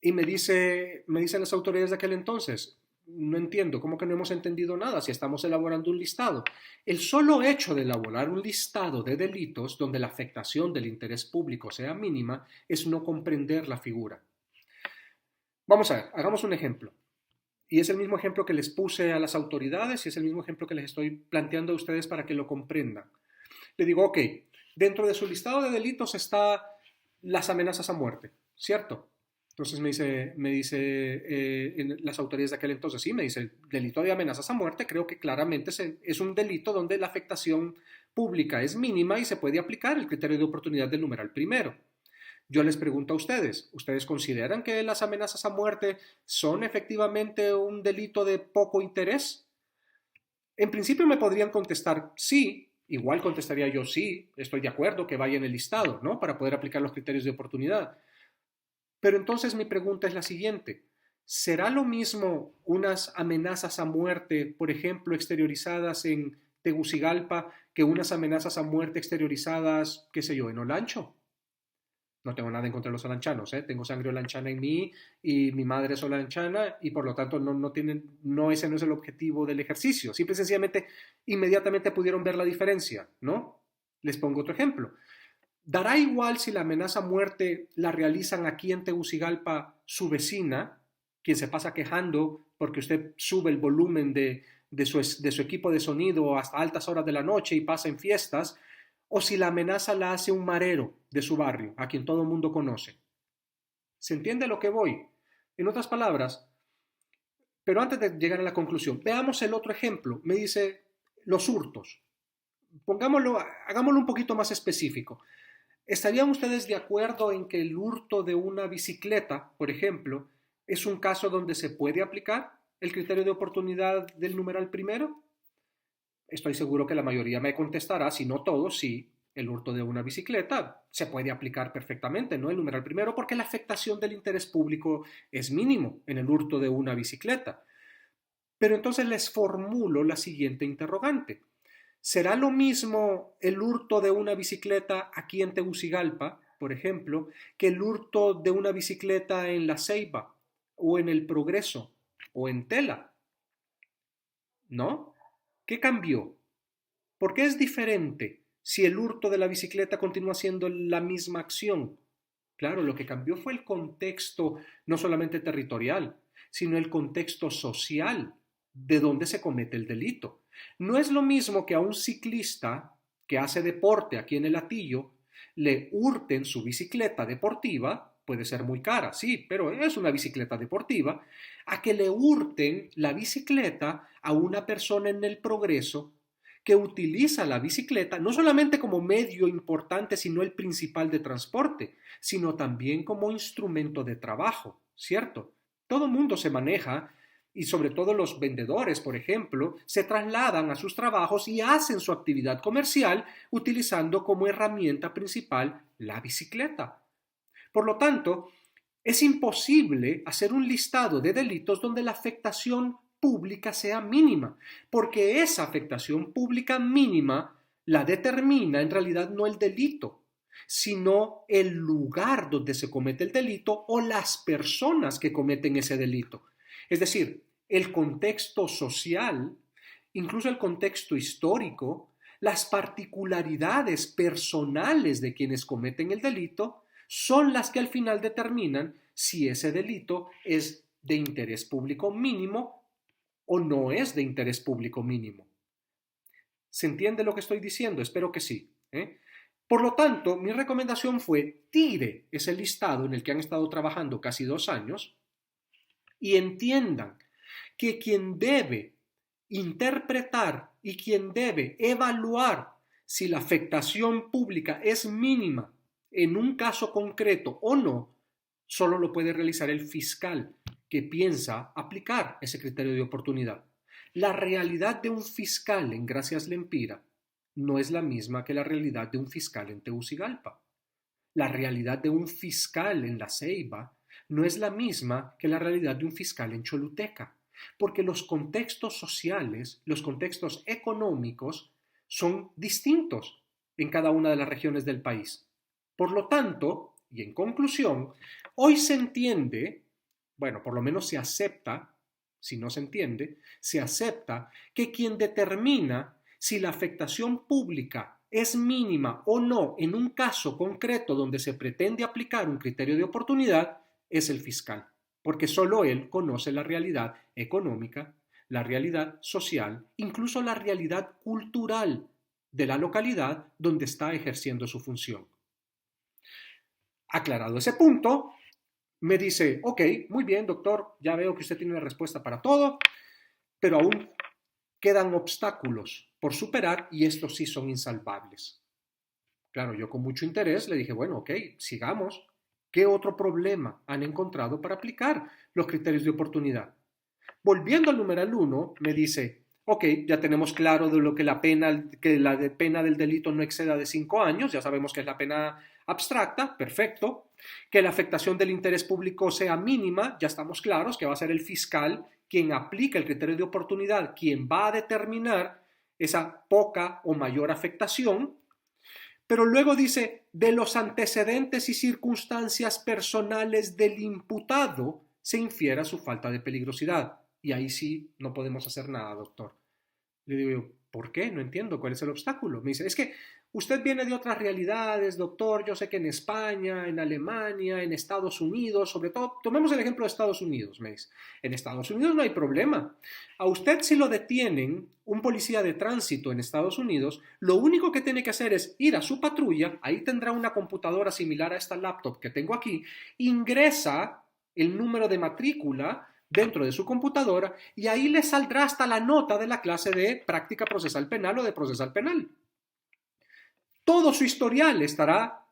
Y me dicen las autoridades de aquel entonces, no entiendo, ¿cómo que no hemos entendido nada si estamos elaborando un listado? El solo hecho de elaborar un listado de delitos donde la afectación del interés público sea mínima es no comprender la figura. Vamos a ver, hagamos un ejemplo. Y es el mismo ejemplo que les puse a las autoridades y es el mismo ejemplo que les estoy planteando a ustedes para que lo comprendan. Le digo, ok, dentro de su listado de delitos está las amenazas a muerte, ¿cierto? Entonces en las autoridades de aquel entonces, sí, me dice, el delito de amenazas a muerte creo que claramente es un delito donde la afectación pública es mínima y se puede aplicar el criterio de oportunidad del numeral primero. Yo les pregunto a ustedes, ¿ustedes consideran que las amenazas a muerte son efectivamente un delito de poco interés? En principio me podrían contestar sí, igual contestaría yo sí, estoy de acuerdo que vaya en el listado, ¿no? Para poder aplicar los criterios de oportunidad. Pero entonces mi pregunta es la siguiente. ¿Será lo mismo unas amenazas a muerte, por ejemplo, exteriorizadas en Tegucigalpa, que unas amenazas a muerte exteriorizadas, qué sé yo, en Olancho? No tengo nada en contra de los olanchanos, ¿eh? Tengo sangre olanchana en mí y mi madre es olanchana y por lo tanto ese no es el objetivo del ejercicio. Simple y sencillamente, inmediatamente pudieron ver la diferencia, ¿no? Les pongo otro ejemplo. ¿Dará igual si la amenaza a muerte la realizan aquí en Tegucigalpa su vecina, quien se pasa quejando porque usted sube el volumen de su equipo de sonido hasta altas horas de la noche y pasa en fiestas, o si la amenaza la hace un marero de su barrio, a quien todo el mundo conoce? ¿Se entiende a lo que voy? En otras palabras, pero antes de llegar a la conclusión, veamos el otro ejemplo. Me dice los hurtos. Hagámoslo un poquito más específico. ¿Estarían ustedes de acuerdo en que el hurto de una bicicleta, por ejemplo, es un caso donde se puede aplicar el criterio de oportunidad del numeral primero? Estoy seguro que la mayoría me contestará, si no todos, sí, el hurto de una bicicleta se puede aplicar perfectamente, ¿no? El numeral primero, porque la afectación del interés público es mínimo en el hurto de una bicicleta. Pero entonces les formulo la siguiente interrogante. ¿Será lo mismo el hurto de una bicicleta aquí en Tegucigalpa, por ejemplo, que el hurto de una bicicleta en La Ceiba o en El Progreso o en Tela? ¿No? ¿Qué cambió? ¿Por qué es diferente si el hurto de la bicicleta continúa siendo la misma acción? Claro, lo que cambió fue el contexto no solamente territorial, sino el contexto social de donde se comete el delito. No es lo mismo que a un ciclista que hace deporte aquí en el Hatillo le hurten su bicicleta deportiva, puede ser muy cara, sí, pero es una bicicleta deportiva, a que le hurten la bicicleta a una persona en el Progreso que utiliza la bicicleta no solamente como medio importante, sino el principal de transporte, sino también como instrumento de trabajo, ¿cierto? Todo mundo se maneja y sobre todo los vendedores, por ejemplo, se trasladan a sus trabajos y hacen su actividad comercial utilizando como herramienta principal la bicicleta. Por lo tanto, es imposible hacer un listado de delitos donde la afectación pública sea mínima, porque esa afectación pública mínima la determina en realidad no el delito, sino el lugar donde se comete el delito o las personas que cometen ese delito. Es decir, el contexto social, incluso el contexto histórico, las particularidades personales de quienes cometen el delito, son las que al final determinan si ese delito es de interés público mínimo o no es de interés público mínimo. ¿Se entiende lo que estoy diciendo? Espero que sí. Por lo tanto, mi recomendación fue tire ese listado en el que han estado trabajando casi 2 años y entiendan que quien debe interpretar y quien debe evaluar si la afectación pública es mínima en un caso concreto o no, solo lo puede realizar el fiscal que piensa aplicar ese criterio de oportunidad. La realidad de un fiscal en Gracias Lempira no es la misma que la realidad de un fiscal en Tegucigalpa. La realidad de un fiscal en La Ceiba no es la misma que la realidad de un fiscal en Choluteca, porque los contextos sociales, los contextos económicos son distintos en cada una de las regiones del país. Por lo tanto, y en conclusión, hoy se entiende bueno, por lo menos se acepta, si no se entiende, se acepta que quien determina si la afectación pública es mínima o no en un caso concreto donde se pretende aplicar un criterio de oportunidad es el fiscal, porque solo él conoce la realidad económica, la realidad social, incluso la realidad cultural de la localidad donde está ejerciendo su función. Aclarado ese punto, me dice, ok, muy bien, doctor, ya veo que usted tiene una respuesta para todo, pero aún quedan obstáculos por superar y estos sí son insalvables. Claro, yo con mucho interés le dije, bueno, ok, sigamos. ¿Qué otro problema han encontrado para aplicar los criterios de oportunidad? Volviendo al numeral 1, me dice, ok, ya tenemos claro de lo que la pena del delito no exceda de 5 años, ya sabemos que es la pena abstracta, perfecto. Que la afectación del interés público sea mínima, ya estamos claros que va a ser el fiscal quien aplica el criterio de oportunidad, quien va a determinar esa poca o mayor afectación. Pero luego dice, de los antecedentes y circunstancias personales del imputado se infiera su falta de peligrosidad. Y ahí sí no podemos hacer nada, doctor. Le digo yo, ¿por qué? No entiendo, ¿cuál es el obstáculo? Me dice, es que usted viene de otras realidades, doctor, yo sé que en España, en Alemania, en Estados Unidos, sobre todo, tomemos el ejemplo de Estados Unidos, me dice, en Estados Unidos no hay problema. A usted si lo detienen, un policía de tránsito en Estados Unidos, lo único que tiene que hacer es ir a su patrulla, ahí tendrá una computadora similar a esta laptop que tengo aquí, ingresa el número de matrícula dentro de su computadora y ahí le saldrá hasta la nota de la clase de práctica procesal penal o de procesal penal. Todo su historial estará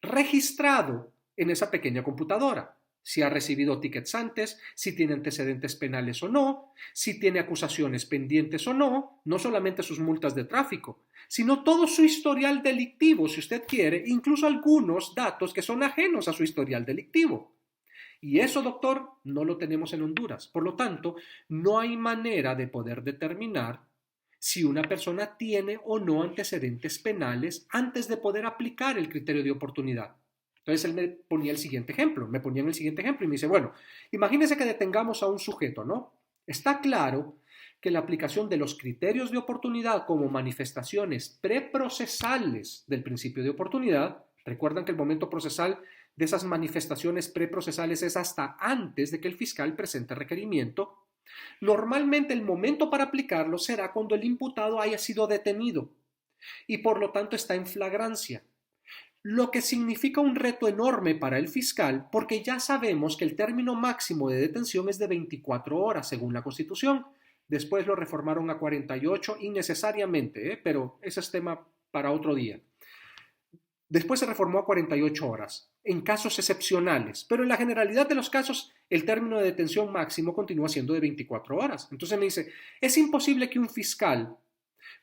registrado en esa pequeña computadora. Si ha recibido tickets antes, si tiene antecedentes penales o no, si tiene acusaciones pendientes o no, no solamente sus multas de tráfico, sino todo su historial delictivo, si usted quiere, incluso algunos datos que son ajenos a su historial delictivo. Y eso, doctor, no lo tenemos en Honduras. Por lo tanto, no hay manera de poder determinar si una persona tiene o no antecedentes penales antes de poder aplicar el criterio de oportunidad. Entonces él me ponía el siguiente ejemplo, y me dice, bueno, imagínese que detengamos a un sujeto, ¿no? Está claro que la aplicación de los criterios de oportunidad como manifestaciones preprocesales del principio de oportunidad, recuerdan que el momento procesal de esas manifestaciones preprocesales es hasta antes de que el fiscal presente requerimiento. Normalmente el momento para aplicarlo será cuando el imputado haya sido detenido y por lo tanto está en flagrancia, lo que significa un reto enorme para el fiscal porque ya sabemos que el término máximo de detención es de 24 horas según la Constitución. Después lo reformaron a 48 innecesariamente, pero ese es tema para otro día. Después se reformó a 48 horas, en casos excepcionales, pero en la generalidad de los casos el término de detención máximo continúa siendo de 24 horas. Entonces me dice, es imposible que un fiscal,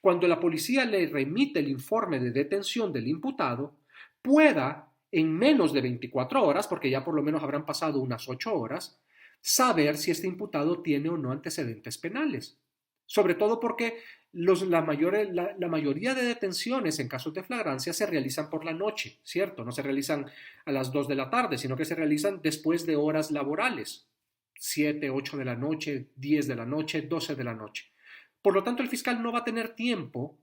cuando la policía le remite el informe de detención del imputado, pueda, en menos de 24 horas, porque ya por lo menos habrán pasado unas 8 horas, saber si este imputado tiene o no antecedentes penales. Sobre todo porque la mayoría de detenciones en casos de flagrancia se realizan por la noche, ¿cierto? No se realizan a las 2 de la tarde, sino que se realizan después de horas laborales, 7, 8 de la noche, 10 de la noche, 12 de la noche. Por lo tanto, el fiscal no va a tener tiempo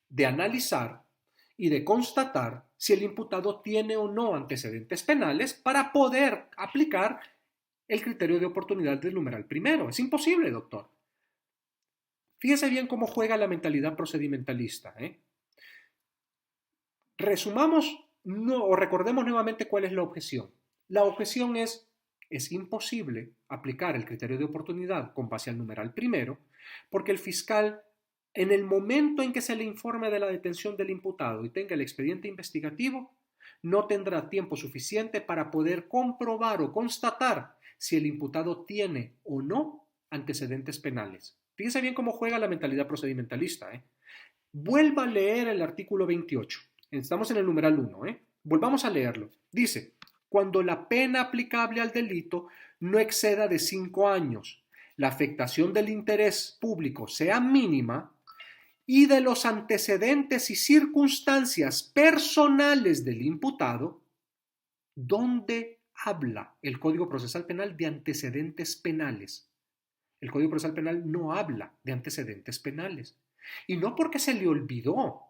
de analizar y de constatar si el imputado tiene o no antecedentes penales para poder aplicar el criterio de oportunidad del numeral primero. Es imposible, doctor. Fíjese bien cómo juega la mentalidad procedimentalista. Resumamos o recordemos nuevamente cuál es la objeción. La objeción es imposible aplicar el criterio de oportunidad con base al numeral primero porque el fiscal, en el momento en que se le informe de la detención del imputado y tenga el expediente investigativo, no tendrá tiempo suficiente para poder comprobar o constatar si el imputado tiene o no antecedentes penales. Fíjense bien cómo juega la mentalidad procedimentalista. Vuelva a leer el artículo 28. Estamos en el numeral 1. Volvamos a leerlo. Dice, cuando la pena aplicable al delito no exceda de 5 años, la afectación del interés público sea mínima y de los antecedentes y circunstancias personales del imputado, ¿dónde habla el Código Procesal Penal de antecedentes penales. El Código Procesal Penal no habla de antecedentes penales. Y no porque se le olvidó,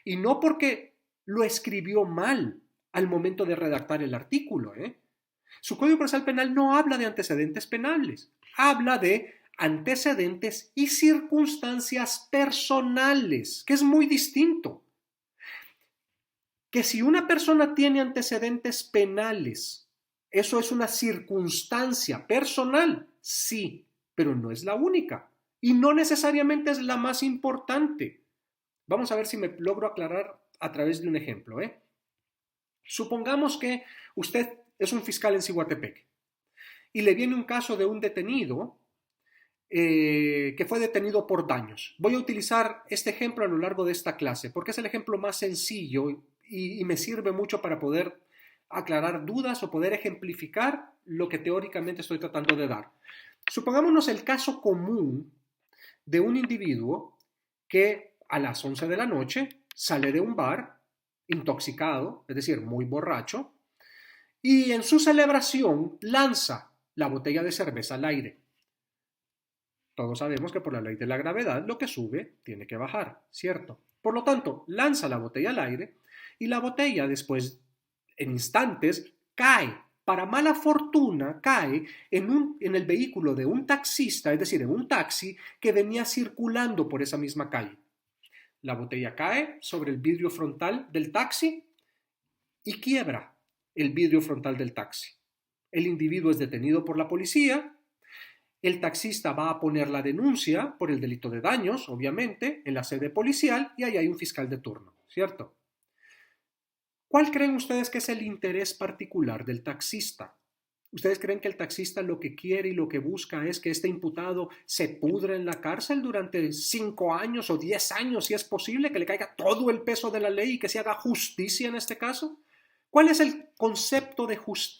y no porque lo escribió mal al momento de redactar el artículo. Su Código Procesal Penal no habla de antecedentes penales, habla de antecedentes y circunstancias personales, que es muy distinto. Que si una persona tiene antecedentes penales, eso es una circunstancia personal, sí, pero no es la única y no necesariamente es la más importante. Vamos a ver si me logro aclarar a través de un ejemplo. Supongamos que usted es un fiscal en Ciguatepec y le viene un caso de un detenido que fue detenido por daños. Voy a utilizar este ejemplo a lo largo de esta clase porque es el ejemplo más sencillo y me sirve mucho para poder aclarar dudas o poder ejemplificar lo que teóricamente estoy tratando de dar. Supongámonos el caso común de un individuo que a las 11 de la noche sale de un bar intoxicado, es decir, muy borracho, y en su celebración lanza la botella de cerveza al aire. Todos sabemos que por la ley de la gravedad lo que sube tiene que bajar, ¿cierto? Por lo tanto, lanza la botella al aire y la botella después, en instantes, cae. Para mala fortuna, cae en el vehículo de un taxista, es decir, en un taxi que venía circulando por esa misma calle. La botella cae sobre el vidrio frontal del taxi y quiebra el vidrio frontal del taxi. El individuo es detenido por la policía. El taxista va a poner la denuncia por el delito de daños, obviamente, en la sede policial y ahí hay un fiscal de turno, ¿cierto? ¿Cuál creen ustedes que es el interés particular del taxista? ¿Ustedes creen que el taxista lo que quiere y lo que busca es que este imputado se pudre en la cárcel durante 5 años o 10 años, si es posible, que le caiga todo el peso de la ley y que se haga justicia en este caso? ¿Cuál es el concepto de justicia